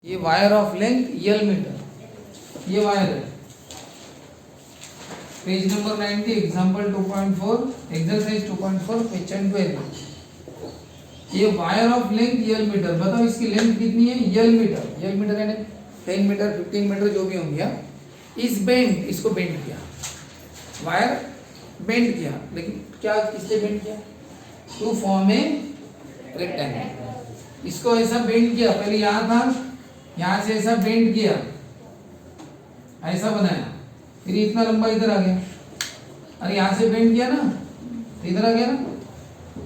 ये wire of length L metre, ये wire है। Page number 90 example 2.4 exercise 2.4 question 12। ये wire of length L metre, बताओ इसकी लेंथ कितनी है? यल मीटर, यल मीटर यानी 10 मीटर 15 मीटर जो भी होंगे। इस बेंड, इसको बेंड किया, वायर बेंड किया, लेकिन क्या किससे बेंड किया? To form a rectangle. इसको ऐसा बेंड किया, पहले यहाँ था, यहाँ से ऐसा बेंड किया, ऐसा बनाया, फिर इतना लंबा इधर आ गया, और यहाँ से बेंड किया ना तो इधर आ गया ना,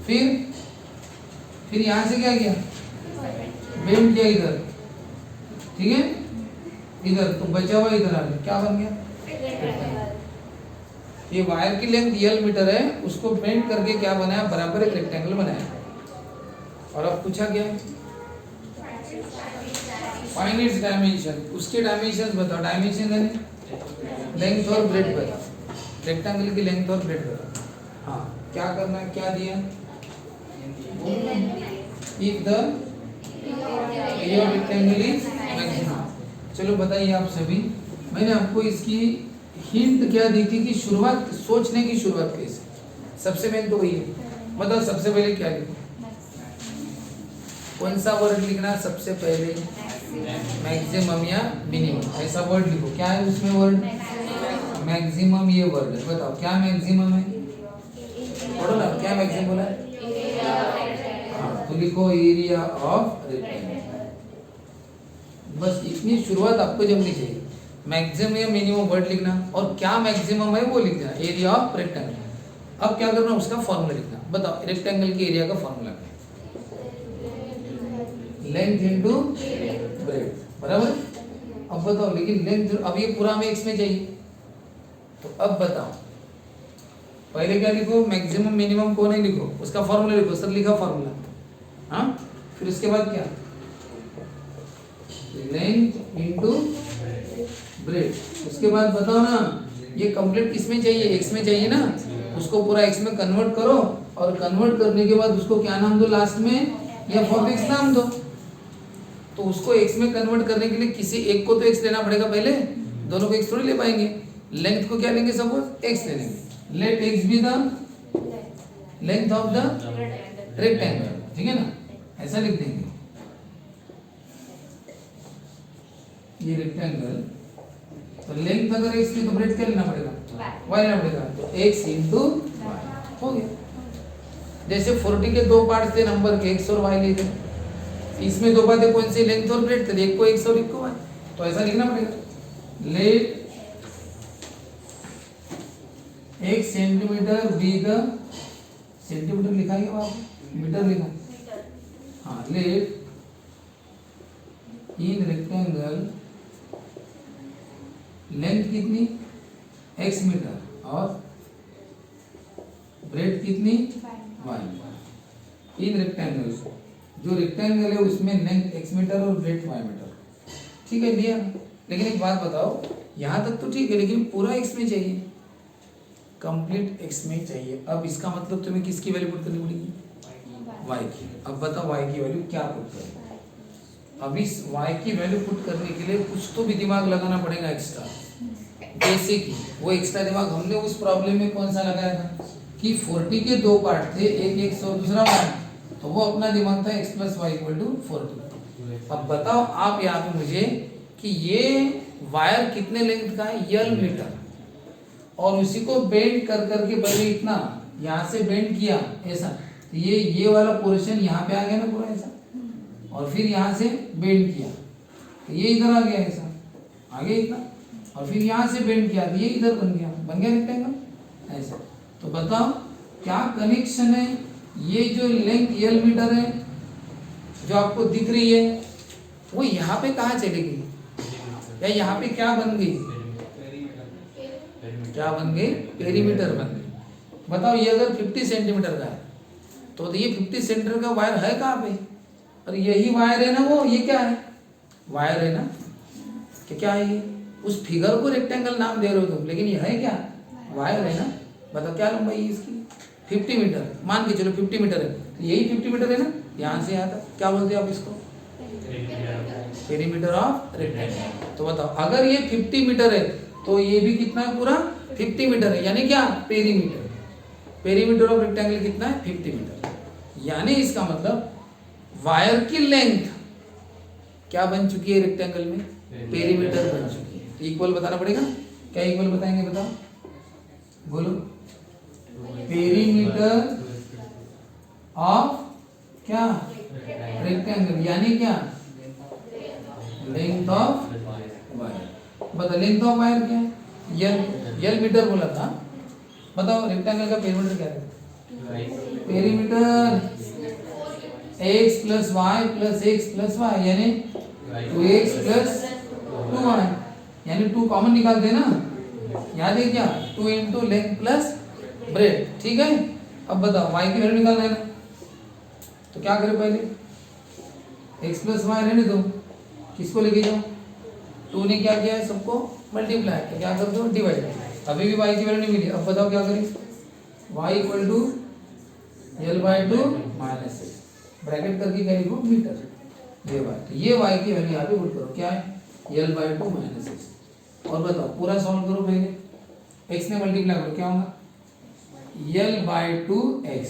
फिर यहाँ से क्या किया? बेंड किया इधर, ठीक है, इधर, तो बचा हुआ इधर आ गया, क्या बन गया? ये वायर की लेंथ यल मीटर है, उसको बेंड करके क्या बनाया? बराबर एक रेक्टेंगल बनाया। और अब पूछा क्या? Find its dimension. उसके डायमेंशंस बताओ। डायमेंशन यानी लेंथ और ब्रेड्थ बताओ, रेक्टेंगल की लेंथ और ब्रेड्थ बताओ। हाँ, क्या करना है, क्या दिया? If the area of rectangle is maximum. चलो बताइए आप सभी, मैंने आपको इसकी हिंट क्या दी थी कि शुरुआत, सोचने की शुरुआत कैसे? सबसे मेन तो वही है। मतलब सबसे पहले क्या लिखो? कौन सा वर्ड लिखना सबसे पहले? मैक्सिमम या मिनिमम, ऐसा वर्ड लिखो। क्या है उसमें वर्ड? मैक्सिमम, ये वर्ड है। बताओ क्या मैक्सिमम है? पढ़ो ना, क्या मैक्सिमम बोला है? हाँ, तो लिखो एरिया ऑफ रेक्टेंगल। बस इतनी शुरुआत आपको जमनी चाहिए। मैक्सिमम या मिनिमम वर्ड लिखना, और क्या मैक्सिमम है वो लिख देना, एरिया ऑफ रेक्टेंगल। अब क्या करना? उसका फॉर्मूला लिखना। बताओ रेक्टेंगल के एरिया का फॉर्मूला क्या? लेंथ इनटू ब्रेड्थ, बराबर। अब बताओ, लेकिन लेंथ, अब ये पूरा हमें एक्स में चाहिए, तो अब बताओ पहले क्या लिखो? मैक्सिमम मिनिमम को नहीं लिखो, उसका फॉर्मूला लिखो। सर लिखा फॉर्मूला, हाँ, फिर उसके बाद क्या? Length into breadth. उसके बाद बताओ ना, ये कंप्लीट किस में चाहिए? एक्स में चाहिए ना, उसको पूरा एक्स में कन्वर्ट करो, और कन्वर्ट करने के बाद उसको क्या नाम दो लास्ट में? या फॉर एक्स नाम दो। तो उसको एक्स में कन्वर्ट करने के लिए किसी एक को तो एक्स लेना पड़ेगा पहले, दोनों को एक्स थोड़ी ले पाएंगे। लेंथ को क्या लेंगे? सपोज एक्स ले लेंगे। Let X be the length of the rectangle, ठीक है ना, ऐसा लिख देंगे। ये रेक्टेंगल, तो लेंथ अगर एक्स की तो ब्रेड्थ क्या लेना पड़ेगा? वाई लेना पड़ेगा, तो एक्स इंटू वाई हो गया। जैसे 40 के दो पार्ट थे नंबर के, एक्स और वाई ले थे, इसमें दो बातें कौन सी? लेंथ और ब्रेड्थ थे, एक को एक्स और एक को वाई, तो ऐसा लिखना पड़ेगा। लेट एक सेंटीमीटर बी द, सेंटीमीटर लिखा है वहां, मीटर लिखा, हाँ, लेट इन रेक्टेंगल लेंथ कितनी? एक्स मीटर, और ब्रेड्थ कितनी? वाई। इन रेक्टेंगल, जो रेक्टेंगल है उसमें लेंथ एक्स मीटर और ब्रेड्थ वाई मीटर, ठीक है, लिया। लेकिन एक बात बताओ, यहाँ तक तो ठीक है, लेकिन पूरा एक्स में चाहिए, कंप्लीट एक्स में चाहिए। अब इसका मतलब तुम्हें किसकी वैल्यू पुट करनी पड़ेगी? वाई की। अब बताओ वाई की वैल्यू क्या पुट करें? अब इस वाई की वैल्यू पुट करने के लिए कुछ तो भी दिमाग लगाना पड़ेगा एक्स्ट्रा। जैसे कि वो एक्स्ट्रा दिमाग हमने उस प्रॉब्लम में कौन सा लगाया था कि 40 के दो पार्ट थे, एक एक्स और दूसरा वाई, तो वो अपना दिमाग था X plus Y equal to 40। अब बताओ आप यहाँ पे मुझे कि ये वायर कितने लेंथ का है? यल मीटर, और उसी को बेंड कर करके पहले इतना यहाँ से बेंड किया ऐसा, तो ये वाला पोर्शन यहाँ पे आ गया ना पूरा ऐसा, और फिर यहाँ से बेंड किया तो ये इधर आ गया ऐसा, आगे इतना, और फिर यहाँ से बेंड किया तो ये इधर बन गया रेक्टेंगल ऐसा। तो बताओ क्या कनेक्शन है? ये जो लेंथ यल मीटर है जो आपको दिख रही है, वो यहाँ पे कहाँ चलेगी? या यहाँ पे क्या बन गई? क्या बन गई? पेरीमीटर बन गई। बताओ ये अगर 50 सेंटीमीटर का है, तो ये 50 सेंटीमीटर का वायर है कहाँ पे? और यही वायर है ना, वो ये क्या है? वायर है ना, क्या है ये? उस फिगर को रेक्टेंगल नाम दे रहे हो तुम, लेकिन ये है क्या? वायर है ना। बताओ क्या लंबाई है इसकी? 50 मीटर, मान के चलो 50 मीटर है, तो यही 50 मीटर है ना, यहाँ से यहाँ तक क्या बोलते हैं आप इसको? Perimeter of rectangle. तो बताओ अगर ये 50 मीटर है तो ये भी कितना है, पूरा 50 मीटर है, यानी क्या, पेरीमीटर। पेरीमीटर ऑफ रेक्टेंगल कितना है, 50 मीटर। यानी इसका मतलब वायर की लेंथ क्या बन चुकी है रेक्टेंगल में, पेरीमीटर बन चुकी है। तो इक्वल बताना पड़ेगा। क्या इक्वल बताएंगे, बताओ, बोलो। पेरीमीटर ऑफ क्या, रेक्टेंगल, यानी क्या, लेंथ ऑफ वायर। बताओ लेंथ ऑफ वायर क्या है, यल मीटर बोला था। बताओ रेक्टेंगल का पेरीमीटर क्या है, perimeter x plus Y plus X plus Y, यानी 2x प्लस 2y, यानी 2 कॉमन निकालते हैं ना, याद है क्या, 2 इंटू लेंथ प्लस ब्रेड। ठीक है, अब बताओ y की वैल्यू निकालना है ना, तो क्या करें, पहले x प्लस वाई रहने दो, किसको लेके जाओ, 2 ने क्या किया है, सबको मल्टीप्लाई, तो क्या कर दो, डिवाइड। अभी भी y की वैल्यू नहीं मिली, अब बताओ क्या करें, y equal to L/2 minus X, bracket करके क्या लिखो, मीटर, ये y। तो ये y की वैल्यू यहाँ पे पुट करो, क्या है, L/2 माइनस एक्स। और बताओ पूरा सॉल्व करो, पहले x ने मल्टीप्लाई करो, क्या होगा, L/2 x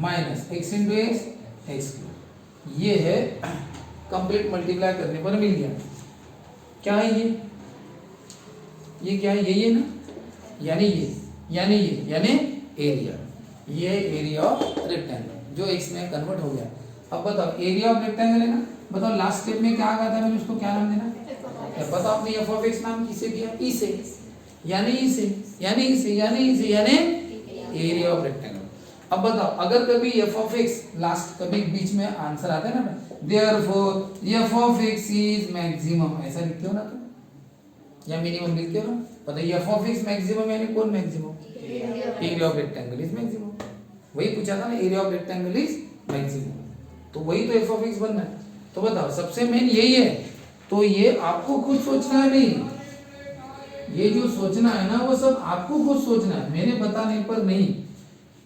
minus x into x, ये है कंप्लीट, मल्टीप्लाई करने पर मिल गया। क्या है ये क्या है, यही है ना, यानी यानी एरिया, ये एरिया ऑफ रेक्टेंगल जो x में कन्वर्ट हो गया। अब बताओ एरिया ऑफ रेक्टेंगल है ना, बताओ लास्ट स्टेप में क्या कहा था मैंने, उसको क्या नाम देना, बताओ आपने एफ ऑफ एक्स नाम किसे दिया, ई से, यानी एरिया ऑफ रेक्टेंगल। अब बताओ अगर कभी एफ ऑफ एक्स लास्ट कभी बीच में आंसर आता है ना, therefore F of x is maximum, ऐसा लिखते हो ना तुम, या मिनिमम लिखते हो ना, बताइए एफ ऑफ एक्स मैक्सिमम यानी कौन maximum, area of rectangle is maximum. वही पूछा था ना, area of rectangle is maximum, तो वही तो एफ ऑफ एक्स बनना है। तो बताओ सबसे मेन यही है, तो ये आपको खुद सोचना है, नहीं ये जो सोचना है ना वो सब आपको खुद सोचना है, मैंने बताने पर नहीं।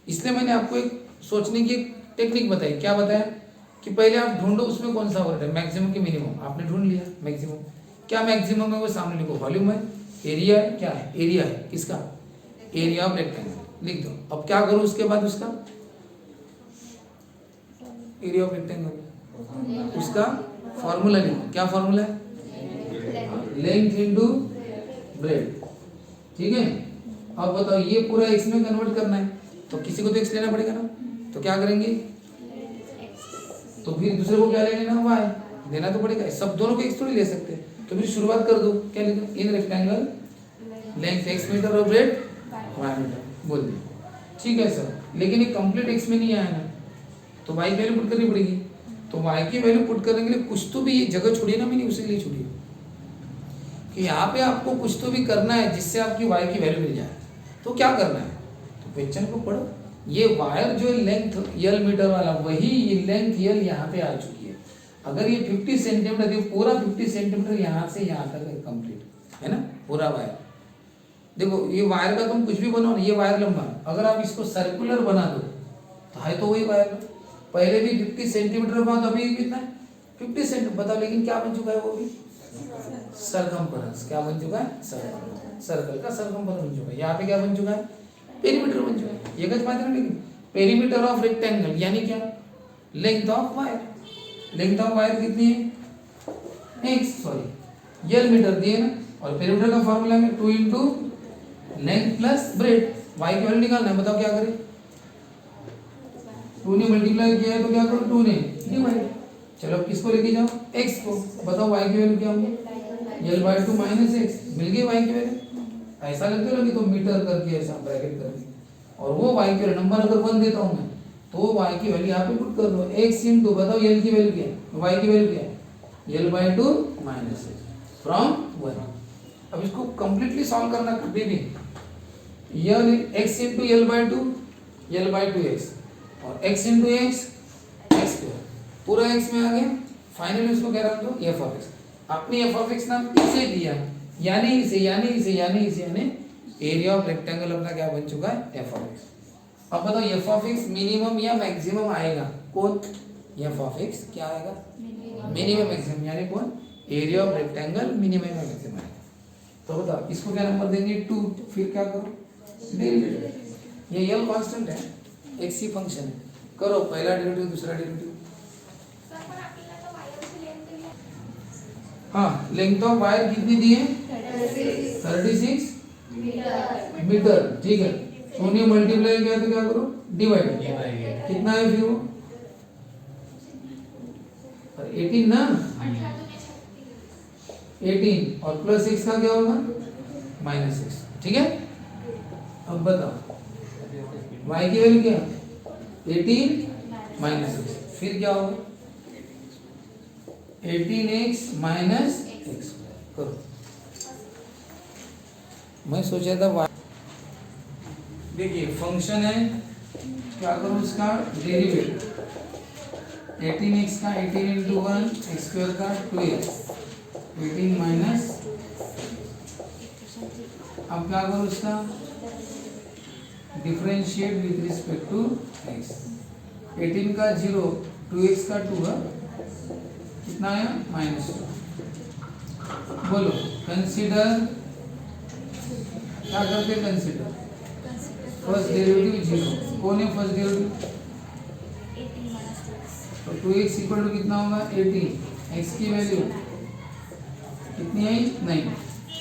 इसलिए मैंने आपको एक सोचने की टेक्निक बताई। क्या बताया कि पहले आप ढूंढो उसमें कौन सा वर्ड है, मैक्सिमम की मिनिमम, आपने ढूंढ लिया मैक्सिमम, क्या मैक्सिमम है वो सामने लिखो, वॉल्यूम है, एरिया है, क्या है, एरिया है किसका, एरिया ऑफ रेक्टेंगल लिख दो। अब क्या करो उसके बाद, उसका एरिया ऑफ रेक्टेंगल, उसका फॉर्मूला लिखो, क्या फॉर्मूला है, लेंथ इनटू ब्रेड। ठीक है, अब बताओ ये पूरा एक्स में कन्वर्ट करना है, तो किसी को तो एक्स लेना पड़ेगा ना, तो क्या करेंगे, तो फिर दूसरे को क्या लेना है, वाई देना तो पड़ेगा, सब दोनों को एक्स थोड़ी ले सकते हैं। तो फिर शुरुआत कर दो, क्या लिखो, in rectangle length x metre और ब्रेड वाई मीटर बोल दिया। ठीक है सर, लेकिन ये कंप्लीट एक्स में नहीं आया ना, तो वाई की वैल्यू पुट करनी पड़ेगी। तो वाई की वैल्यू पुट करने के लिए कुछ तो भी ये जगह छोड़िए ना, मैंने उसी के लिए छोड़ी कि यहाँ पे आपको कुछ तो भी करना है जिससे आपकी वाई की वैल्यू मिल जाए। तो क्या करना है, तो क्वेश्चन को पढ़ो, ये वायर जो लेंथ यल मीटर वाला, वही ये लेंथ यल यहाँ पे आ चुकी है। अगर ये 50 सेंटीमीटर, ये पूरा 50 सेंटीमीटर यहाँ से यहाँ तक है कंप्लीट, है ना पूरा वायर। देखो ये वायर का तुम कुछ भी बनाओ ना, ये वायर लंबा, अगर आप इसको सर्कुलर बना दो तो है तो वही वायर, पहले भी 50 सेंटीमीटर बाद अभी कितना है 50 सेंटीमीटर, बताओ लेकिन क्या बन चुका है, वो भी सरकमफरेंस, क्या बन चुका है, सर्कल का सरकमफरेंस बन चुका है। यहाँ पे क्या बन चुका है, पेरीमीटर बन चुका है। ये गलत बात है, लेकिन पेरीमीटर ऑफ रेक्टेंगल यानी क्या, length of wire, length of wire कितनी है, एक्स सॉरी यल मीटर दिए ना, और पेरीमीटर का फॉर्मूला में 2 into length plus breadth, y की वैल्यू निकालना है। बताओ क्या करें, 2 ने मल्टीप्लाई किया है तो क्या करो, 2 ने डिवाइड। चलो किसको लेके जाओ, x को। बताओ y की वैल्यू क्या होगी, L/2 माइनस एक्स, मिल गई y की वैल्यू। ऐसा लगते लगे तो मीटर करके ऐसा ब्रैकेट करके, और वो y की वैल्यू नंबर अगर 1 देता हूं मैं तो y की वैल्यू यहाँ पे पुट कर दो, x इंटू बताओ l की वैल्यू क्या है, y की वैल्यू क्या है, L/2 माइनस एक्स फ्रॉम 1। अब इसको कंप्लीटली सॉल्व करना कभी भी, यल x इंटू L/2 एक्स और x इंटू एक्स स्क्वायर, पूरा x में आ गया। फाइनली उसको क्या रख दो, f ऑफ x। आपने f ऑफ x नाम इसे दिया, यानी एरिया ऑफ रेक्टेंगल अपना क्या बन चुका है, f ऑफ x। अब बताओ f ऑफ x मिनिमम या मैक्सिमम आएगा, कौन, f ऑफ x क्या आएगा, मिनिमम मैक्सिमम, यानी कौन, area of rectangle minimum maximum है। तो बताओ इसको क्या नंबर देंगे 2, फिर क्या करो डेरिवेटिव, ये यल कांस्टेंट है, एक्स ही फंक्शन है, करो पहला डेरिवेटिव दूसरा डेरिवेटिव। हाँ, लेंथ ऑफ वायर कितनी दी है 36 मीटर, ठीक है। सोनी मल्टीप्लाई किया तो क्या करो डिवाइड, कितना है फिर वो 18 ना, 18 और प्लस 6 का क्या होगा -6, ठीक है। अब बताओ y की वैल्यू क्या 18 -6, फिर क्या होगा 18x - x करो। मैं सोचा था y, देखिए फंक्शन है, क्या करो इसका डेरिवेटिव, 18x का 18 × 1 x² का 2x, 18 माइनस, अब क्या करो इसका differentiate with respect to x, 18 का 0, 2x का 2 है, कितना आया -2। बोलो कंसीडर, क्या करते हैं कंसीडर, फर्स्ट डेरिवेटिव 0, कौन है फर्स्ट डेरिवेटिव, तो 2x इक्वल टू कितना होगा 18, x की वैल्यू कितनी आई 9।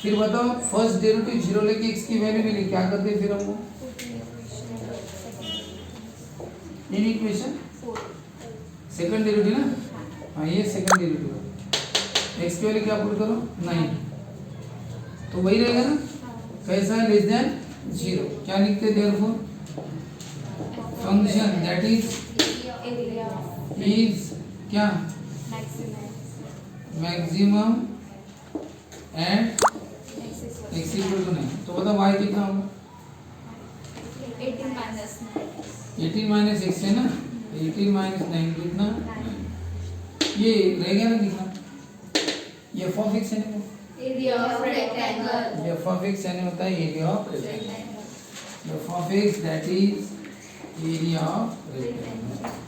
फिर बताओ फर्स्ट डेरिवेटिव 0 लेके x की वैल्यू मिली, क्या करते हैं फिर हम वो इन इक्वेशन सेकंड डेरिवेटिव ना, हाँ ये सेकंड डेरिवेटिव, x की वैल्यू क्या पुट करो 9, तो वही रहेगा ना, कैसा है लेस देन 0, क्या लिखते देयरफॉर फंक्शन दैट इज क्या maximum at x equal to 9, तो बताओ y कितना होगा 18 माइनस x है ना, 18 माइनस 9 कितना, ये रह गया ना कितना, ये f ऑफ x है ना, area of rectangle, f of x यानी होता है area of rectangle, f of x that is area of rectangle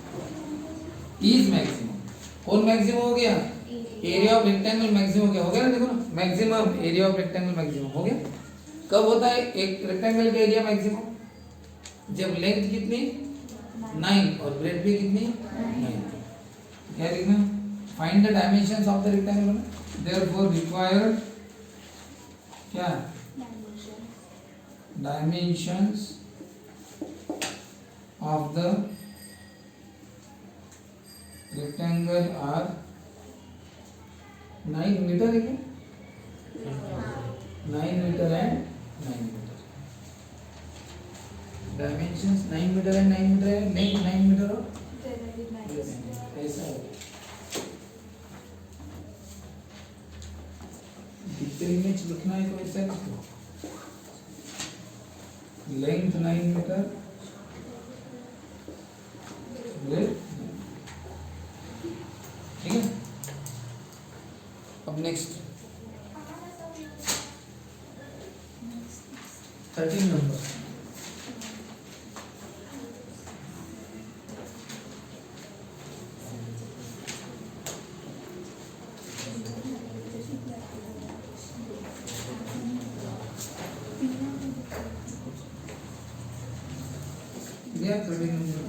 is maximum, कौन मैक्सिमम हो गया एरिया ऑफ रेक्टेंगल मैक्सिमम हो गया ना, देखो ना maximum area of rectangle maximum हो गया। कब होता है एक रेक्टेंगल का एरिया मैक्सिमम, जब लेंथ कितनी 9 और ब्रेड्थ भी कितनी 9, क्या लिखना find the dimensions of the rectangle, therefore required क्या dimensions of the rectangle are 9 metre है क्या 9 metre and 9 metre, dimensions 9 metre and 9 metre है, लेंथ 9 मीटर और ऐसा है, डिटेल इमेज लिखना है तो ऐसा लिखो, लेंथ 9 मीटर, ठीक है। अब नेक्स्ट 13 नंबर, दिया 13 नंबर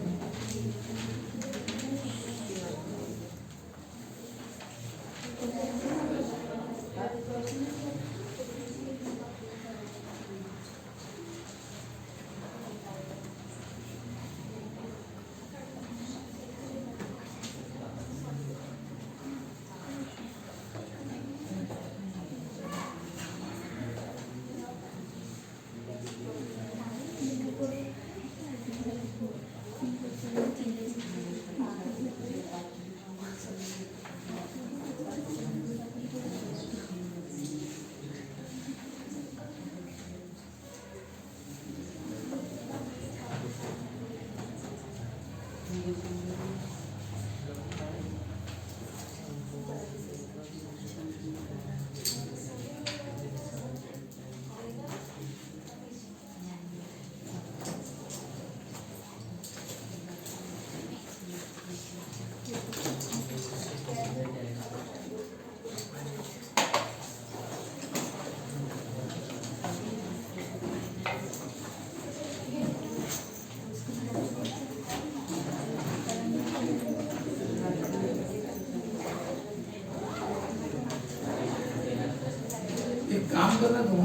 एक काम करना तुम,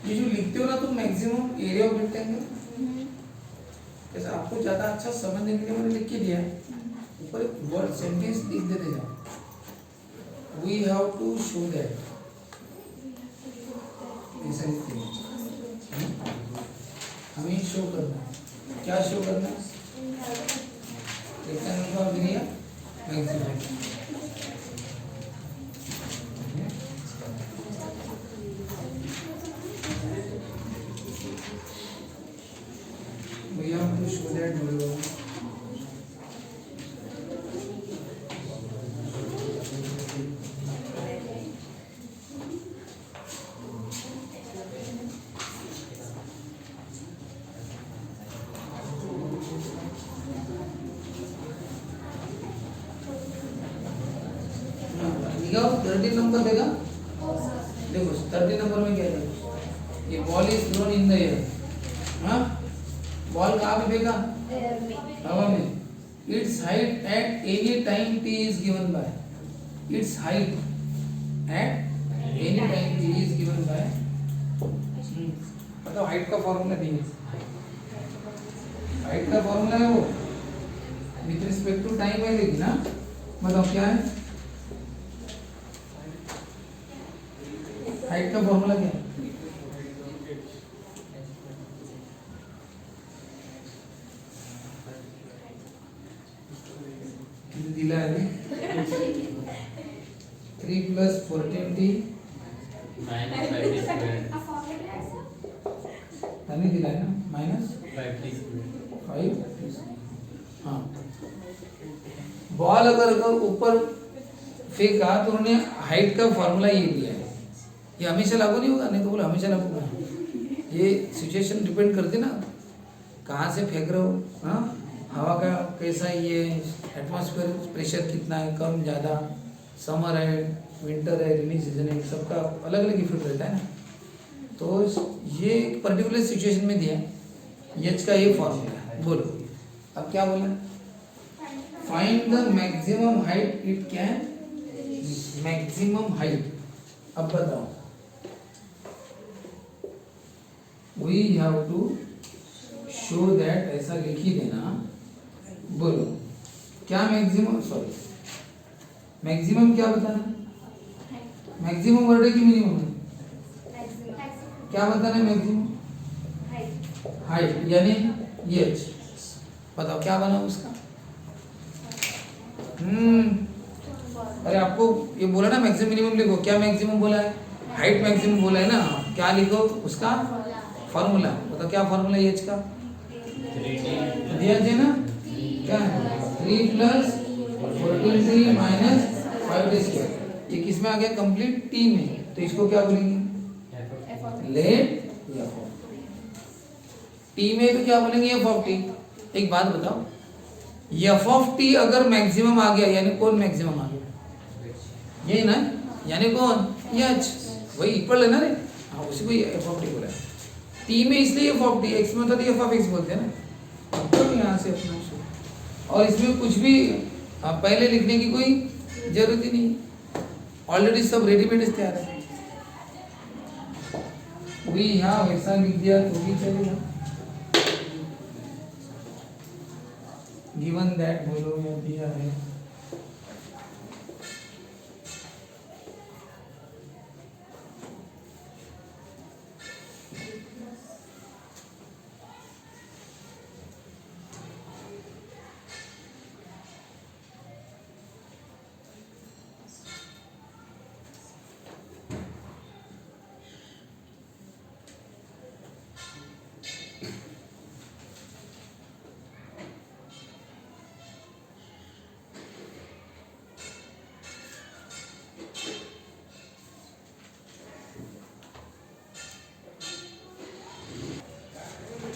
ये जो लिखते हो ना तुम मैक्सिमम एरिया ऑफ रेक्टेंगल, जैसे आपको ज्यादा अच्छा समझने के लिए मैंने लिख के दिया है, ऊपर एक वर्ड सेंटेंस लिख देते जाओ, we have to show that, ऐसा लिखते हैं हमें शो करना है। क्या शो करना है? रेक्टेंगल का area maximum. We have to show that below. लिखा 13 नंबर देगा, देखो 13 नंबर में क्या है, ये ball is thrown in the air, हाँ बॉल कहाँ पे फेंका? हवा में। It's height at any time T is given by, it's height at any time T is given by, मतलब हाइट का फॉर्मूला नहीं है, हाइट का फॉर्मूला है वो विथ रिस्पेक्ट टू टाइम है, लेकिन ना मतलब क्या है हाइट का फॉर्मूला क्या है? दिला है 3 + 14t नहीं दिला है ना, -5t²। हाँ बॉल अगर ऊपर फेंका तो उन्होंने हाइट का फॉर्मूला ये दिया है, ये हमेशा लागू नहीं होगा, नहीं तो बोला हमेशा लागू होगा, ये सिचुएशन डिपेंड करती ना कहाँ से फेंक रहे हो, हाँ हवा का कैसा ये एटमॉस्फेयर प्रेशर कितना है, कम ज़्यादा, समर है विंटर है रेनी सीजन है, सबका अलग अलग इफेक्ट रहता है ना, तो ये एक पर्टिकुलर सिचुएशन में दिया है, एच का ये फॉर्मूला है। बोलो अब क्या बोला, find the maximum height it can, maximum height, अब बताओ we have to show that, ऐसा लिख ही देना, बोलो क्या मैक्सिमम, सॉरी मैक्सिमम क्या बताना, मैक्सिमम वर्ड है कि मिनिमम है, क्या बताना है मैक्सिमम, हाइट यानी एच, बताओ क्या बना उसका, अरे आपको ये बोला ना मैक्सिमम मिनिमम लिखो, क्या मैक्सिमम बोला है, हाइट मैक्सिमम बोला है ना, क्या लिखो उसका फॉर्मूला, बताओ क्या फॉर्मूला है एच का, दिया है ना, क्या है 3 + 14t - 5t², ये किस में आ गया, कंप्लीट टी में, तो इसको क्या बोलेंगे, लेट एफ ऑफ टी में, तो क्या बोलेंगे एफ ऑफ टी। एक बात बताओ, एफ ऑफ टी अगर मैक्सिमम आ गया यानी कौन मैक्सिमम आ गया, यही ना, यानी कौन एच, वही इक्वल है ना रे, हाँ उसी को एफ ऑफ टी बोला है, टी में इसलिए एफ ऑफ टी, एक्स में होता तो एफ ऑफ एक्स बोलते हैं ना, तो यहाँ से अपना शो, और इसमें कुछ भी पहले लिखने की कोई जरूरत ही नहीं, ऑलरेडी सब रेडीमेड तैयार है, वही यहाँ वैसा लिख दिया तो भी चलेगा, गिवन दैट बोलो या दिया है,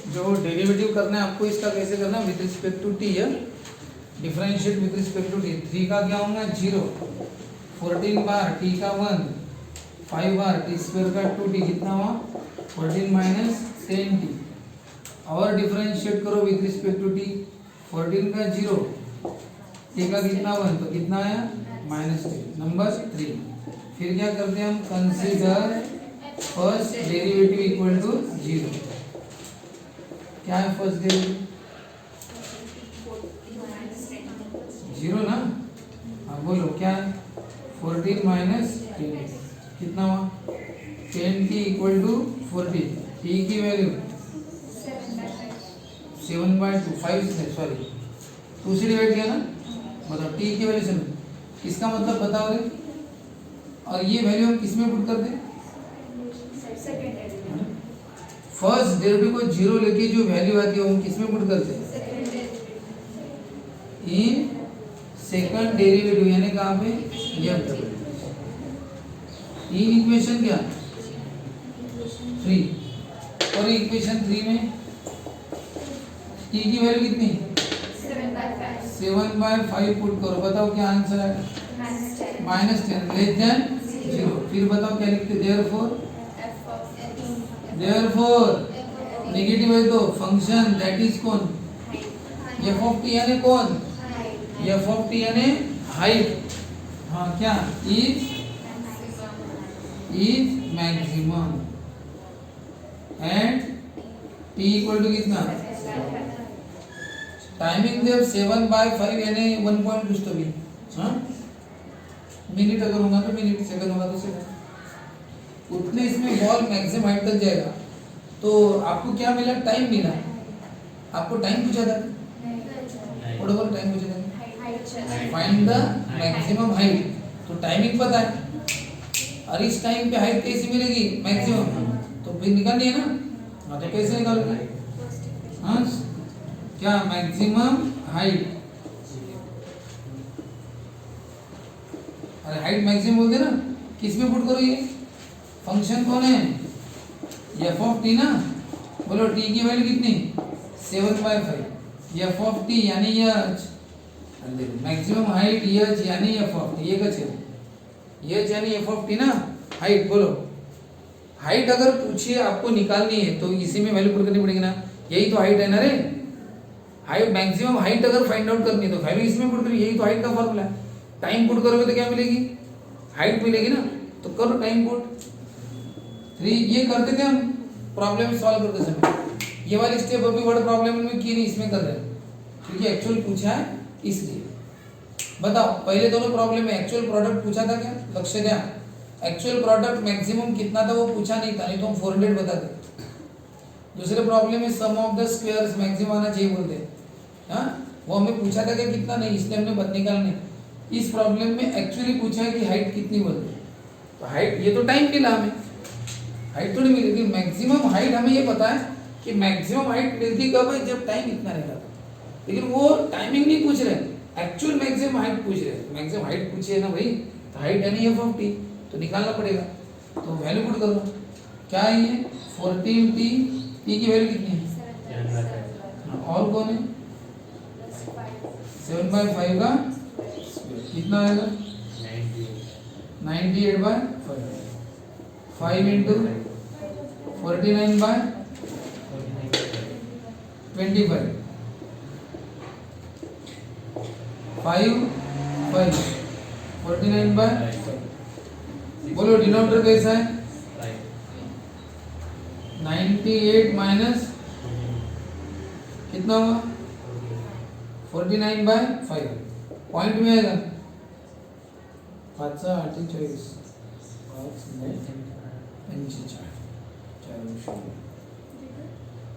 जो डेरिवेटिव करना है आपको इसका कैसे करना है, विद रिस्पेक्ट टू टी है, differentiate with respect to t, 3 का क्या होगा 0, 14 बार टी का 1, 5 बार t² का 2t, कितना हुआ 14 - 10t, और डिफरेंशिएट करो विद रिस्पेक्ट टू टी, 14 का 0, t का कितना 1, तो कितना आया -10 नंबर 3। फिर क्या करते हैं हम, consider first derivative equal to 0। क्या है फर्स्ट डेरिवेटिव? 0 ना। हाँ बोलो क्या है? 14 माइनस 10 कितना हुआ? 10t equal to 14। t की वैल्यू 7/2 5 से सॉरी 2 से डिवाइड किया ना, बताओ t की वैल्यू 7। इसका मतलब बताओ रे, और ये वैल्यू हम किस में पुट करते हैं? फर्स्ट डेरिवेटिव को 0 लेके जो वैल्यू आती है वो हम किस में पुट करते हैं? इन सेकंड डेरिवेटिव, यानी कहाँ पे? ये इन इक्वेशन क्या 3, और इक्वेशन 3 में t की वैल्यू कितनी? 7/5 पुट करो, बताओ क्या आंसर है? -10 लेस देन 0। फिर बताओ क्या लिखते? देयरफॉर नेगेटिव है तो फंक्शन दैट इज कौन? f ऑफ t यानी कौन? f ऑफ t यानी हाइट। हाँ क्या? Is maximum and t equal to कितना? टाइमिंग जब 7/5 यानी 1 कुछ तो भी, हाँ मिनट अगर होगा तो मिनट, सेकंड होगा तो सेकंड, उतने इसमें बॉल मैक्सिमम हाइट तक जाएगा। तो आपको क्या मिला? टाइम मिला। आपको टाइम पूछा था, थोड़ा टाइम पूछा था, फाइंड द मैक्सिमम हाइट। तो टाइमिंग पता है, और इस टाइम पे हाइट कैसी मिलेगी? मैक्सिमम। तो फिर निकालनी है ना। हाँ तो कैसे निकालोगे? हाँ क्या? Maximum height. अरे हाइट मैक्सिमम बोलते ना, किस में पुट करो? ये फंक्शन कौन है? f ऑफ t ना। बोलो t की वैल्यू कितनी? 7/5। f ऑफ t यानी h, मैक्सिमम हाइट h यानी f ऑफ t। ये कछ है h यानी f ऑफ t ना, हाइट। बोलो हाइट अगर पूछिए आपको निकालनी है तो इसी में वैल्यू पुट करनी पड़ेगी ना। यही तो हाइट है ना रे। हाइट मैक्सिमम हाइट अगर फाइंड आउट करनी है तो वैल्यू इसमें पुट करो, यही तो हाइट का फॉर्मूला है। टाइम पुट करोगे तो क्या मिलेगी? हाइट मिलेगी ना। तो करो टाइम पुट 3। ये करते थे हम प्रॉब्लम सॉल्व करते समय। ये वाली स्टेप अभी वर्ड प्रॉब्लम में की नहीं, इसमें कर रहे हैं क्योंकि एक्चुअल पूछा है इसलिए। बताओ पहले दोनों प्रॉब्लम में एक्चुअल प्रोडक्ट पूछा था क्या? लक्ष्य दिया। एक्चुअल प्रोडक्ट मैक्सिमम कितना था वो पूछा नहीं था, नहीं तो हम 400 बताते। दूसरे प्रॉब्लम में सम ऑफ द स्क्वायर्स मैक्सिमम आना चाहिए बोलते हैं, हाँ वो हमें पूछा था क्या कितना, नहीं, इसलिए हमने बत निकालने। इस प्रॉब्लम में एक्चुअली पूछा है कि हाइट कितनी बोलते हैं। तो हाइट, ये तो टाइम मिला हमें, हाइट थोड़ी मिलेगी। मैक्सिमम हाइट हमें ये पता है कि मैक्सिमम हाइट मिलती कब है? जब टाइम इतना रहेगा। लेकिन वो टाइमिंग नहीं पूछ रहे, एक्चुअल मैक्सिमम हाइट पूछ रहे हैं। मैक्सिमम हाइट पूछिए ना भाई, तो हाइट यानी f ऑफ t, तो निकालना पड़ेगा। तो वैल्यू पुट करो, क्या है ये? 14t। t की वैल्यू कितनी है? और कौन है? 7/5 का कितना आएगा? 98/5। 5 इंटू 49/25 5 5 49/5। बोलो डिनोमिनेटर कैसा है? 98 माइनस कितना हुआ? 49/5। पॉइंट में आएगा 5 8 24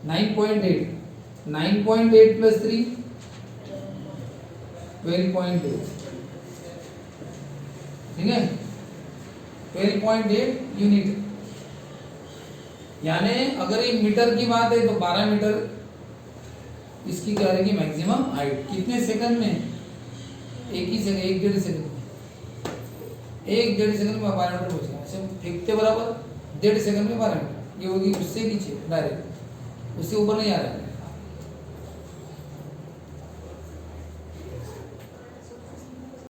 9.8 9.8 प्लस 3 12.8। ठीक है, 12.8 यूनिट। यानी अगर ये मीटर की बात है तो 12 मीटर इसकी क्या रहेगी? Maximum height. कितने सेकंड में? एक ही सेकंड, 1.5 सेकंड में। 1.5 सेकंड में 12 मीटर पहुंच गया। ऐसे फेंकते बराबर 1.5 सेकंड में 12 मीटर। ये होगी उससे नीचे डायरेक्ट, उससे ऊपर नहीं आ रहा है।